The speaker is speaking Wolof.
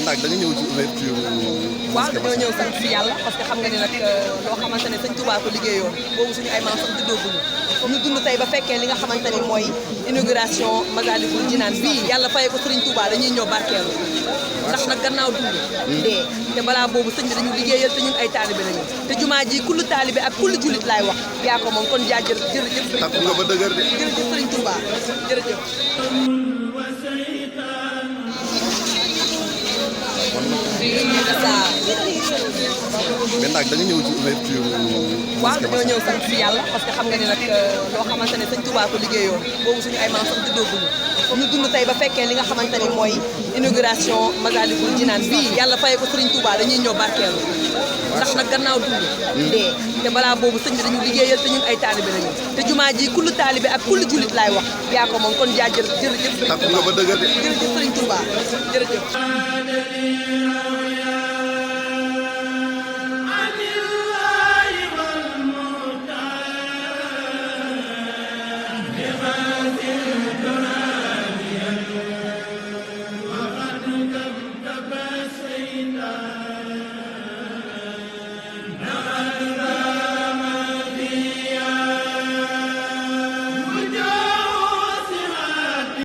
nag da nga ñëw ci ouverture. waaw dañoo ñëw sant si yàlla parce que xam nga ni nag loo xamante ne sëñ Touba ko liggéeyoon boobu suñu ay maam sax juddooguñu ñu dund tey ba fekkee li nga xamante ni mooy inauguration Massalikul Jinaan bii yàlla fayee ko Sëriñ Touba dañuy ñëw barkeelu ndax nag gannaaw dund dee te balaa boobu sëñ bi dañu liggéeyal te ñun ay taalibe lañu te jumaa ji kullu taalibe ak kullu jullit laay wax yaa ko moom kon jaa jërëjëf takku nga ba dëgër de. jërëjëf Sëriñ Touba jërëjëf. mais nag da nga ñëw ci ouverture. waaw dañoo ñëw sant si yàlla parce que xam nga ni nag loo xamante ne sëñ Touba ko liggéeyoon boobu suñu ay maam sax juddooguñu ñu dund tey ba fekkee li nga xamante ni mooy inauguration Massalikul Jinaan bii yàlla fayee ko Sëriñ Touba dañuy ñëw barkeelu ndax nag gannaaw dund dee te balaa boobu sëñ bi dañu liggéeyal te ñun ay taalibe lañu te jumaa ji kullu taalibe ak kullu jullit laay wax yaa ko moom kon jaa jërëjëf takku nga ba dëgër de. jërëjëf Sëriñ Touba jërëjëf.